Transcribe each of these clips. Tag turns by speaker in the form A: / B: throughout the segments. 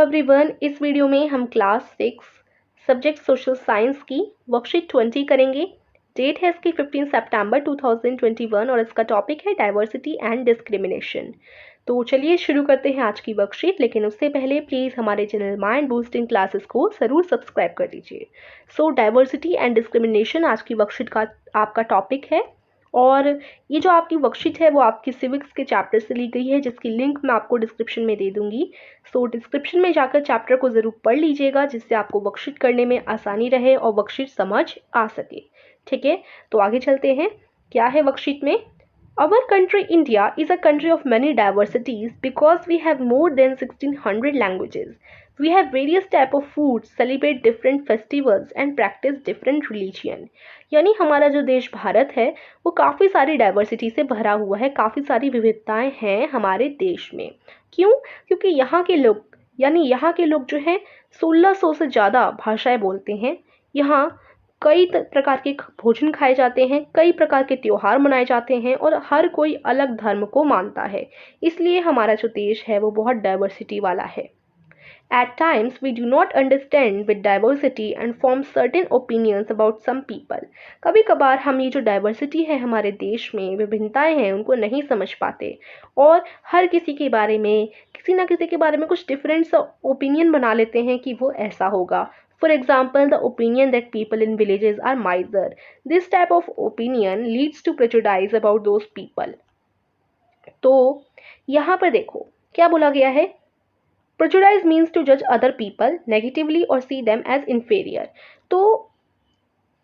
A: Everyone, इस video में हम क्लास 6 सब्जेक्ट सोशल साइंस की वर्कशीट 20 करेंगे। डेट है इसकी 15 सितंबर 2021 और इसका टॉपिक है डाइवर्सिटी एंड डिस्क्रिमिनेशन। तो चलिए शुरू करते हैं आज की वर्कशीट, लेकिन उससे पहले प्लीज़ हमारे चैनल माइंड बूस्टिंग क्लासेस को ज़रूर सब्सक्राइब कर दीजिए। सो डाइवर्सिटी एंड डिस्क्रिमिनेशन आज की वर्कशीट का आपका टॉपिक है और ये जो आपकी वर्कशीट है वो आपकी सिविक्स के चैप्टर से ली गई है, जिसकी लिंक मैं आपको डिस्क्रिप्शन में दे दूंगी। सो डिस्क्रिप्शन में जाकर चैप्टर को ज़रूर पढ़ लीजिएगा, जिससे आपको वर्कशीट करने में आसानी रहे और वर्कशीट समझ आ सके। ठीक है, तो आगे चलते हैं। क्या है वर्कशीट में? Our country India is a country of many diversities because we have more than 1600 languages. We have various type of foods, celebrate different festivals and practice different religion. यानी हमारा जो देश भारत है वो काफ़ी सारी डाइवर्सिटी से भरा हुआ है, काफ़ी सारी विविधताएं हैं हमारे देश में। क्यों? क्योंकि यहाँ के लोग जो हैं 1600 से ज़्यादा भाषाएं बोलते हैं। यहाँ कई प्रकार के भोजन खाए जाते हैं, कई प्रकार के त्योहार मनाए जाते हैं और हर कोई अलग धर्म को मानता है। इसलिए हमारा जो देश है वो बहुत डाइवर्सिटी वाला है। At times, we do not understand with diversity and form certain opinions about some people. कभी कभार हम ये जो डाइवर्सिटी है हमारे देश में, विभिन्नताएं हैं, उनको नहीं समझ पाते और हर किसी के बारे में, किसी ना किसी के बारे में कुछ डिफरेंट ओपिनियन बना लेते हैं कि वो ऐसा होगा। For example, the opinion that people in villages are miser. This type of opinion leads to prejudice about those people. तो यहाँ पर देखो क्या बोला गया है। Prejudice means to judge other people negatively or see them as inferior. तो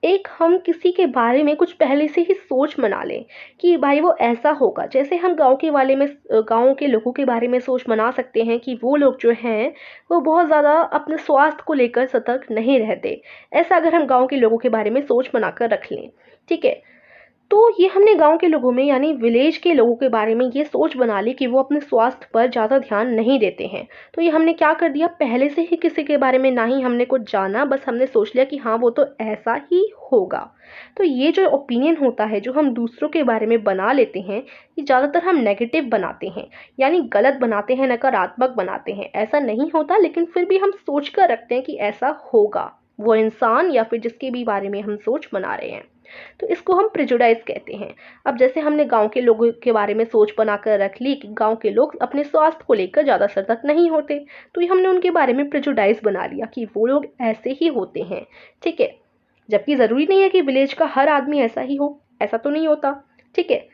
A: एक हम किसी के बारे में कुछ पहले से ही सोच बना लें कि भाई वो ऐसा होगा। जैसे हम गाँव के लोगों के बारे में सोच बना सकते हैं कि वो लोग जो हैं वो बहुत ज़्यादा अपने स्वास्थ्य को लेकर सतर्क नहीं रहते। ऐसा अगर हम गाँव के लोगों के बारे में सोच बनाकर रख लें, ठीक है, तो ये हमने गांव के लोगों में यानी विलेज के लोगों के बारे में ये सोच बना ली कि वो अपने स्वास्थ्य पर ज़्यादा ध्यान नहीं देते हैं। तो ये हमने क्या कर दिया, पहले से ही किसी के बारे में ना ही हमने कुछ जाना, बस हमने सोच लिया कि हाँ वो तो ऐसा ही होगा। तो ये जो ओपिनियन होता है जो हम दूसरों के बारे में बना लेते हैं, ये ज़्यादातर हम नेगेटिव बनाते हैं, यानी गलत बनाते हैं, नकारात्मक बनाते हैं। ऐसा नहीं होता, लेकिन फिर भी हम सोच कर रखते हैं कि ऐसा होगा वो इंसान या फिर जिसके भी बारे में हम सोच बना रहे हैं। तो इसको हम प्रेजुडाइज कहते हैं। अब जैसे हमने गांव के लोगों के बारे में सोच बनाकर रख ली कि गांव के लोग अपने स्वास्थ्य को लेकर ज़्यादा सतर्क नहीं होते, तो ये हमने उनके बारे में प्रेजुडाइज बना लिया कि वो लोग ऐसे ही होते हैं। ठीक है, जबकि ज़रूरी नहीं है कि विलेज का हर आदमी ऐसा ही हो, ऐसा तो नहीं होता। ठीक है,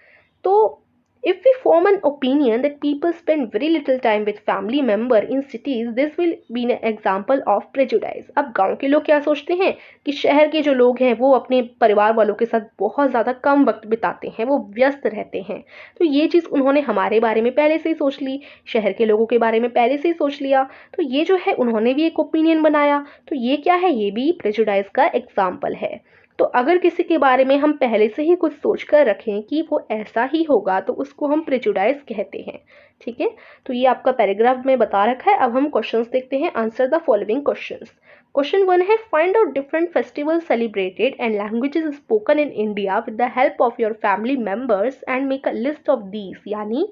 A: तो if we form an opinion that people spend very little time with family member in cities, this will be an example of prejudice. अब गांव के लोग क्या सोचते हैं कि शहर के जो लोग हैं वो अपने परिवार वालों के साथ बहुत ज़्यादा कम वक्त बिताते हैं, वो व्यस्त रहते हैं। तो ये चीज़ उन्होंने हमारे बारे में पहले से ही सोच ली, शहर के लोगों के बारे में पहले से ही सोच लिया। तो ये जो है उन्होंने भी एक ओपिनियन बनाया। तो ये क्या है, ये भी प्रेजुडाइज का एग्जाम्पल है। तो अगर किसी के बारे में हम पहले से ही कुछ सोच कर रखें कि वो ऐसा ही होगा, तो उसको हम प्रेजुडाइज कहते हैं। ठीक है, तो ये आपका पैराग्राफ में बता रखा है। अब हम क्वेश्चंस देखते हैं। Answer the following questions. Question 1 है, find out different festivals celebrated and languages spoken in India with the help of your family members and make a list of these. यानी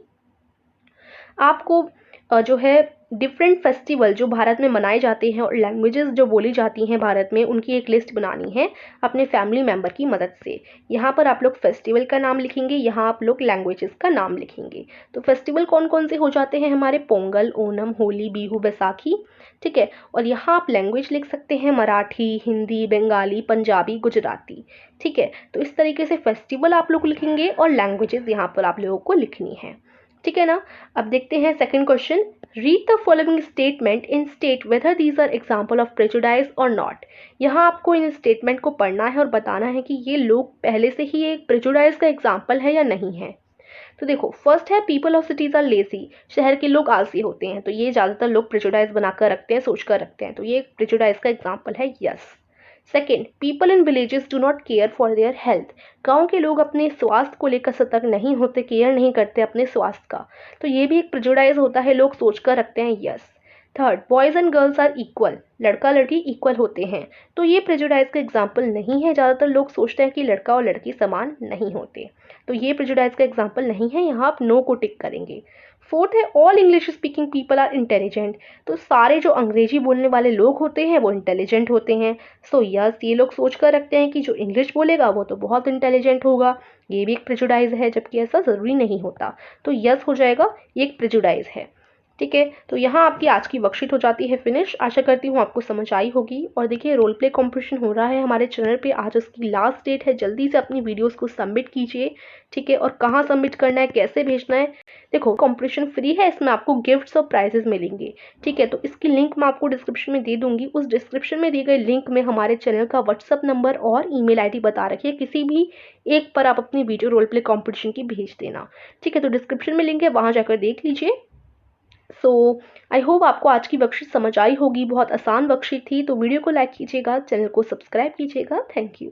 A: आपको जो है डिफरेंट फेस्टिवल जो भारत में मनाए जाते हैं और लैंग्वेजेस जो बोली जाती हैं भारत में, उनकी एक लिस्ट बनानी है अपने फैमिली मेंबर की मदद से। यहाँ पर आप लोग फेस्टिवल का नाम लिखेंगे, यहाँ आप लोग लैंग्वेजेस का नाम लिखेंगे। तो फेस्टिवल कौन कौन से हो जाते हैं हमारे? पोंगल, ओणम, होली, बिहू, बैसाखी। ठीक है, और यहाँ आप लैंग्वेज लिख सकते हैं मराठी, हिंदी, बंगाली, पंजाबी, गुजराती। ठीक है, तो इस तरीके से फेस्टिवल आप लोग लिखेंगे और लैंग्वेजेस यहाँ पर आप लोगों को लिखनी है। ठीक है ना। अब देखते हैं second question. Read the following statement in state whether these are example of prejudice और नॉट। यहाँ आपको इन स्टेटमेंट को पढ़ना है और बताना है कि ये लोग पहले से ही एक प्रेजुडाइज का एग्जाम्पल है या नहीं है। तो देखो, फर्स्ट है people of cities are lazy. शहर के लोग आलसी होते हैं, तो ये ज़्यादातर लोग प्रेजुडाइज बनाकर रखते हैं, सोच कर रखते हैं, तो ये प्रेजुडाइज का एग्जाम्पल है। Yes. Second, people in villages do not care for their health. गांव के लोग अपने स्वास्थ्य को लेकर सतर्क नहीं होते, केयर नहीं करते अपने स्वास्थ्य का, तो ये भी एक प्रेजुडाइज होता है, लोग सोच कर रखते हैं। Yes. Third, boys and girls are equal. लड़का लड़की इक्वल होते हैं, तो ये प्रेजुडाइज का एग्जाम्पल नहीं है। ज़्यादातर लोग सोचते हैं कि लड़का और लड़की समान नहीं होते, तो ये प्रेजुडाइज का एग्जाम्पल नहीं है। यहाँ आप नो को टिक करेंगे। फोर्थ है all English speaking people are intelligent. तो सारे जो अंग्रेजी बोलने वाले लोग होते हैं वो इंटेलिजेंट होते हैं। सो यस, ये लोग सोच कर रखते हैं कि जो इंग्लिश बोलेगा वो तो बहुत इंटेलिजेंट होगा। ये भी एक प्रेजुडाइज है, जबकि ऐसा ज़रूरी नहीं होता। तो यस हो जाएगा, ये एक प्रेजुडाइज है। ठीक है, तो यहाँ आपकी आज की वर्कशीट हो जाती है फिनिश। आशा करती हूँ आपको समझ आई होगी। और देखिए, रोल प्ले कॉम्पिटिशन हो रहा है हमारे चैनल पे, आज उसकी लास्ट डेट है। जल्दी से अपनी वीडियोस को सबमिट कीजिए। ठीक है, और कहाँ सबमिट करना है, कैसे भेजना है, देखो कंपटीशन फ्री है, इसमें आपको गिफ्ट्स और प्राइजेस मिलेंगे। ठीक है, तो इसकी लिंक मैं आपको डिस्क्रिप्शन में दे दूंगी। उस डिस्क्रिप्शन में दिए गए लिंक में हमारे चैनल का व्हाट्सअप नंबर और ईमेल आईडी बता रखिए, किसी भी एक पर आप अपनी वीडियो रोल प्ले कॉम्पिटिशन की भेज देना। ठीक है, तो डिस्क्रिप्शन में लिंक है, वहाँ जाकर देख लीजिए। सो आई होप आपको आज की वर्कशीट समझ आई होगी। बहुत आसान वर्कशीट थी। तो वीडियो को लाइक कीजिएगा, चैनल को सब्सक्राइब कीजिएगा। Thank you.